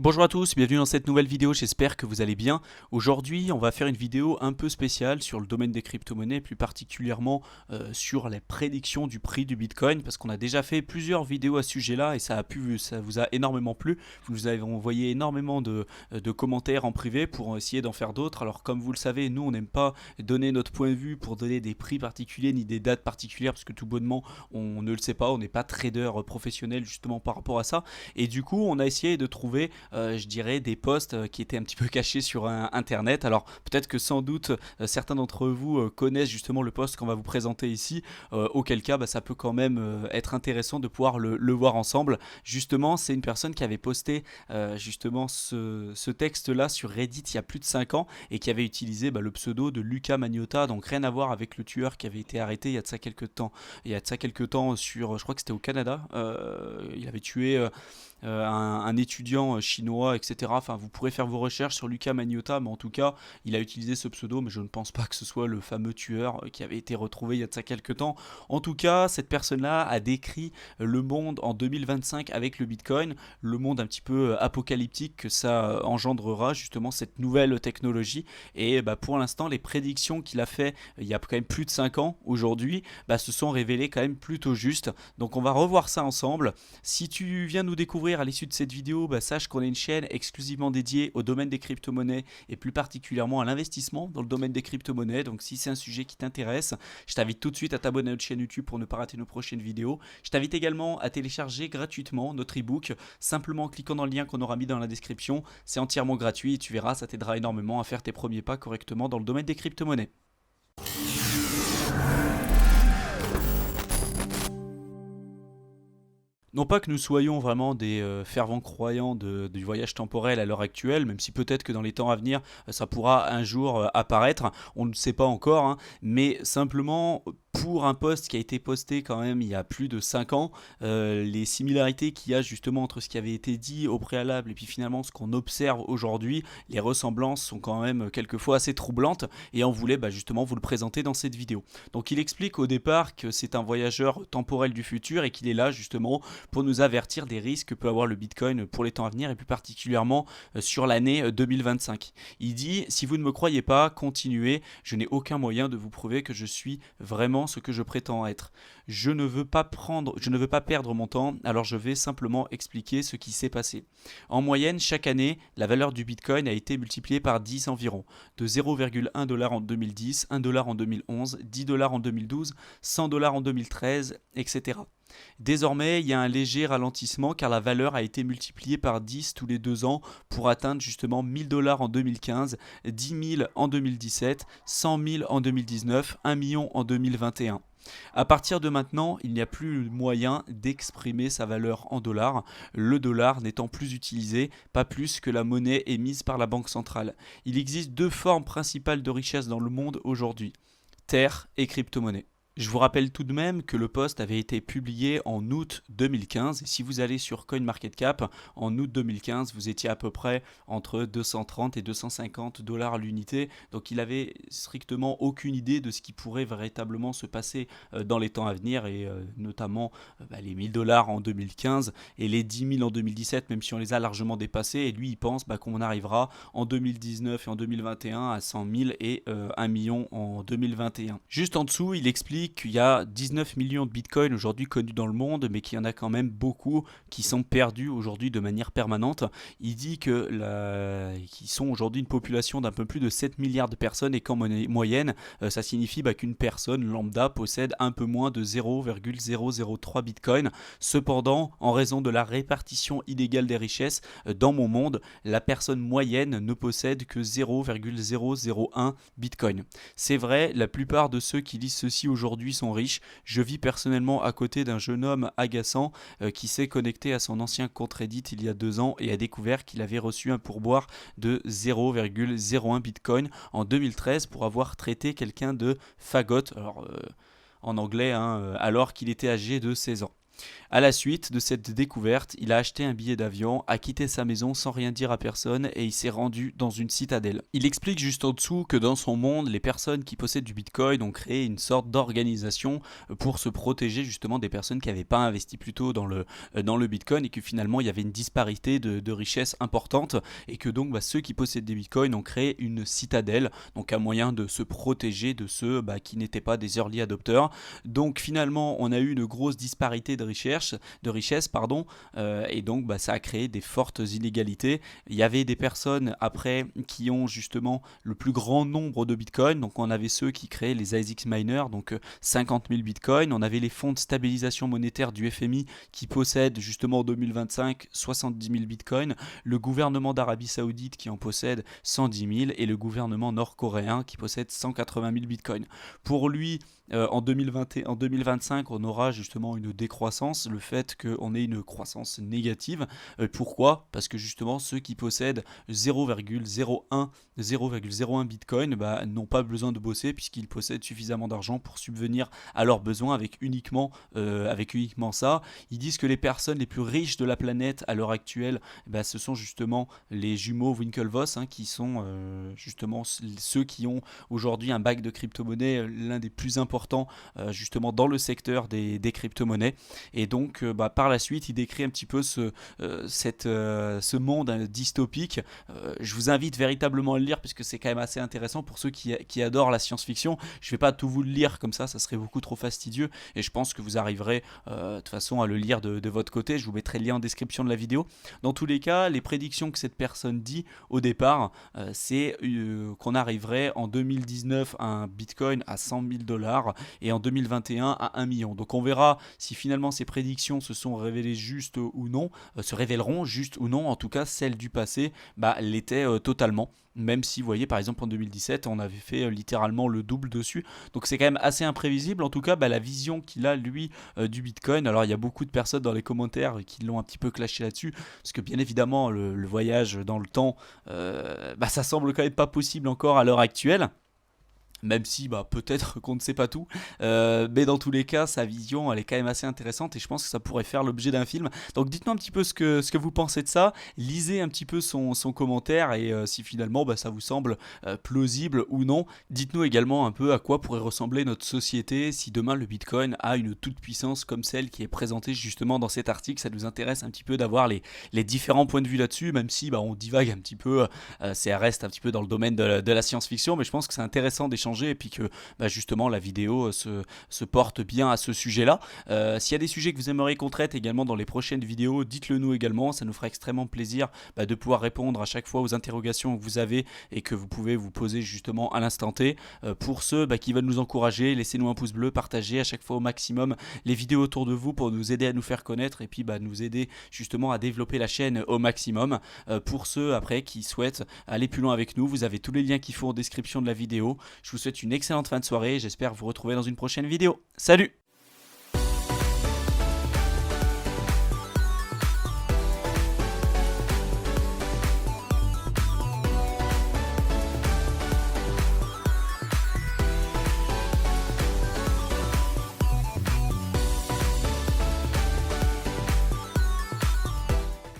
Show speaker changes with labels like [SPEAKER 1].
[SPEAKER 1] Bonjour à tous, bienvenue dans cette nouvelle vidéo, j'espère que vous allez bien. Aujourd'hui, on va faire une vidéo un peu spéciale sur le domaine des crypto-monnaies, plus particulièrement sur les prédictions du prix du Bitcoin, parce qu'on a déjà fait plusieurs vidéos à ce sujet-là et ça vous a énormément plu. Vous nous avez envoyé énormément de commentaires en privé pour essayer d'en faire d'autres. Alors comme vous le savez, nous on n'aime pas donner notre point de vue pour donner des prix particuliers ni des dates particulières, parce que tout bonnement on ne le sait pas, on n'est pas trader professionnel justement par rapport à ça. Et du coup, on a essayé de trouver je dirais des posts qui étaient un petit peu cachés sur internet. Alors peut-être que sans doute certains d'entre vous connaissent justement le post qu'on va vous présenter ici, auquel cas ça peut quand même être intéressant de pouvoir le voir ensemble. Justement, c'est une personne qui avait posté justement ce texte là sur Reddit il y a plus de 5 ans et qui avait utilisé le pseudo de Luca Magnotta, donc rien à voir avec le tueur qui avait été arrêté il y a de ça quelques temps. Sur, je crois que c'était au Canada, il avait tué un étudiant chinois, etc. Enfin, vous pourrez faire vos recherches sur Luca Magnotta, mais en tout cas, il a utilisé ce pseudo, mais je ne pense pas que ce soit le fameux tueur qui avait été retrouvé il y a de ça quelques temps. En tout cas, cette personne-là a décrit le monde en 2025 avec le Bitcoin, le monde un petit peu apocalyptique que ça engendrera, justement, cette nouvelle technologie. Et pour l'instant, les prédictions qu'il a fait il y a quand même plus de 5 ans, aujourd'hui, se sont révélées quand même plutôt justes. Donc on va revoir ça ensemble. Si tu viens nous découvrir à l'issue de cette vidéo, sache qu'on a une chaîne exclusivement dédiée au domaine des crypto-monnaies et plus particulièrement à l'investissement dans le domaine des crypto-monnaies. Donc si c'est un sujet qui t'intéresse, je t'invite tout de suite à t'abonner à notre chaîne YouTube pour ne pas rater nos prochaines vidéos. Je t'invite également à télécharger gratuitement notre e-book simplement en cliquant dans le lien qu'on aura mis dans la description. C'est entièrement gratuit et tu verras, ça t'aidera énormément à faire tes premiers pas correctement dans le domaine des crypto-monnaies. Non pas que nous soyons vraiment des fervents croyants du voyage temporel à l'heure actuelle, même si peut-être que dans les temps à venir, ça pourra un jour apparaître, on ne sait pas encore, hein, mais simplement pour un post qui a été posté quand même il y a plus de 5 ans, les similarités qu'il y a justement entre ce qui avait été dit au préalable et puis finalement ce qu'on observe aujourd'hui, les ressemblances sont quand même quelquefois assez troublantes et on voulait justement vous le présenter dans cette vidéo. Donc il explique au départ que c'est un voyageur temporel du futur et qu'il est là justement pour nous avertir des risques que peut avoir le Bitcoin pour les temps à venir et plus particulièrement sur l'année 2025. Il dit: si vous ne me croyez pas, continuez, je n'ai aucun moyen de vous prouver que je suis vraiment ce que je prétends être. Je ne veux pas perdre mon temps, alors je vais simplement expliquer ce qui s'est passé. En moyenne, chaque année, la valeur du Bitcoin a été multipliée par 10 environ, de 0,1$ en 2010, 1$ en 2011, 10$ en 2012, 100$ en 2013, etc. Désormais, il y a un léger ralentissement car la valeur a été multipliée par 10 tous les 2 ans pour atteindre justement 1000$ en 2015, 10 000 en 2017, 100 000 en 2019, 1 million en 2021. À partir de maintenant, il n'y a plus moyen d'exprimer sa valeur en dollars, le dollar n'étant plus utilisé, pas plus que la monnaie émise par la banque centrale. Il existe deux formes principales de richesse dans le monde aujourd'hui: terre et crypto-monnaie. Je vous rappelle tout de même que le post avait été publié en août 2015 et si vous allez sur CoinMarketCap, en août 2015, vous étiez à peu près entre 230 et 250$ l'unité. Donc il avait strictement aucune idée de ce qui pourrait véritablement se passer dans les temps à venir et notamment les 1000$ en 2015 et les 10 000 en 2017, même si on les a largement dépassés. Et lui, il pense qu'on arrivera en 2019 et en 2021 à 100 000 et 1 million en 2021. Juste en dessous, il explique qu'il y a 19 millions de bitcoins aujourd'hui connus dans le monde, mais qu'il y en a quand même beaucoup qui sont perdus aujourd'hui de manière permanente. Il dit qu'ils sont aujourd'hui une population d'un peu plus de 7 milliards de personnes et qu'en moyenne, ça signifie qu'une personne lambda possède un peu moins de 0,003 bitcoins. Cependant, en raison de la répartition inégale des richesses, dans mon monde, la personne moyenne ne possède que 0,001 bitcoin. C'est vrai, la plupart de ceux qui lisent ceci aujourd'hui sont riches. Je vis personnellement à côté d'un jeune homme agaçant qui s'est connecté à son ancien compte Reddit il y a 2 ans et a découvert qu'il avait reçu un pourboire de 0,01 bitcoin en 2013 pour avoir traité quelqu'un de fagot, alors, en anglais, alors qu'il était âgé de 16 ans. À la suite de cette découverte, il a acheté un billet d'avion, a quitté sa maison sans rien dire à personne et il s'est rendu dans une citadelle. Il explique juste en dessous que dans son monde, les personnes qui possèdent du Bitcoin ont créé une sorte d'organisation pour se protéger justement des personnes qui n'avaient pas investi plus tôt dans le Bitcoin et que finalement il y avait une disparité de richesse importante et que donc ceux qui possèdent des Bitcoins ont créé une citadelle, donc un moyen de se protéger de ceux qui n'étaient pas des early adopters. Donc finalement on a eu une grosse disparité de richesse, et donc ça a créé des fortes inégalités. Il y avait des personnes après qui ont justement le plus grand nombre de bitcoins, donc on avait ceux qui créaient les ASIC miners, donc 50 000 bitcoins, on avait les fonds de stabilisation monétaire du FMI qui possèdent justement en 2025 70 000 bitcoins, le gouvernement d'Arabie Saoudite qui en possède 110 000 et le gouvernement nord-coréen qui possède 180 000 bitcoins. Pour lui, en 2025, on aura justement une décroissance, le fait qu'on ait une croissance négative. Pourquoi ? Parce que justement, ceux qui possèdent 0,01 Bitcoin n'ont pas besoin de bosser puisqu'ils possèdent suffisamment d'argent pour subvenir à leurs besoins avec uniquement ça. Ils disent que les personnes les plus riches de la planète à l'heure actuelle, ce sont justement les jumeaux Winklevoss, qui sont justement ceux qui ont aujourd'hui un bac de crypto-monnaie, l'un des plus importants justement dans le secteur des crypto-monnaies. Et donc par la suite il décrit un petit peu ce monde dystopique. Je vous invite véritablement à le lire puisque c'est quand même assez intéressant pour ceux qui adorent la science-fiction. Je ne vais pas tout vous le lire comme ça serait beaucoup trop fastidieux et je pense que vous arriverez de toute façon à le lire de votre côté. Je vous mettrai le lien en description de la vidéo. Dans tous les cas, les prédictions que cette personne dit au départ, c'est qu'on arriverait en 2019 à un Bitcoin à 100 000 $ et en 2021 à 1 million. Donc on verra si finalement ces prédictions se sont révélées justes ou non, se révéleront justes ou non. En tout cas, celles du passé l'étaient totalement. Même si vous voyez par exemple en 2017 on avait fait littéralement le double dessus, donc c'est quand même assez imprévisible. En tout cas la vision qu'il a lui du Bitcoin, alors il y a beaucoup de personnes dans les commentaires qui l'ont un petit peu clashé là-dessus, parce que bien évidemment le voyage dans le temps ça semble quand même pas possible encore à l'heure actuelle. Même si peut-être qu'on ne sait pas tout, mais dans tous les cas sa vision elle est quand même assez intéressante et je pense que ça pourrait faire l'objet d'un film. Donc dites-nous un petit peu ce que vous pensez de ça, lisez un petit peu son commentaire et si finalement ça vous semble plausible ou non. Dites-nous également un peu à quoi pourrait ressembler notre société si demain le Bitcoin a une toute puissance comme celle qui est présentée justement dans cet article. Ça nous intéresse un petit peu d'avoir les différents points de vue là-dessus, même si on divague un petit peu, ça reste un petit peu dans le domaine de la science-fiction, mais je pense que c'est intéressant d'échanger et puis que justement la vidéo se porte bien à ce sujet-là. S'il y a des sujets que vous aimeriez qu'on traite également dans les prochaines vidéos, dites-le nous également, ça nous fera extrêmement plaisir de pouvoir répondre à chaque fois aux interrogations que vous avez et que vous pouvez vous poser justement à l'instant T. Pour ceux qui veulent nous encourager, laissez-nous un pouce bleu, partagez à chaque fois au maximum les vidéos autour de vous pour nous aider à nous faire connaître et puis nous aider justement à développer la chaîne au maximum. Pour ceux après qui souhaitent aller plus loin avec nous, vous avez tous les liens qu'il faut en description de la vidéo. Je vous souhaite une excellente fin de soirée, j'espère vous retrouver dans une prochaine vidéo. Salut!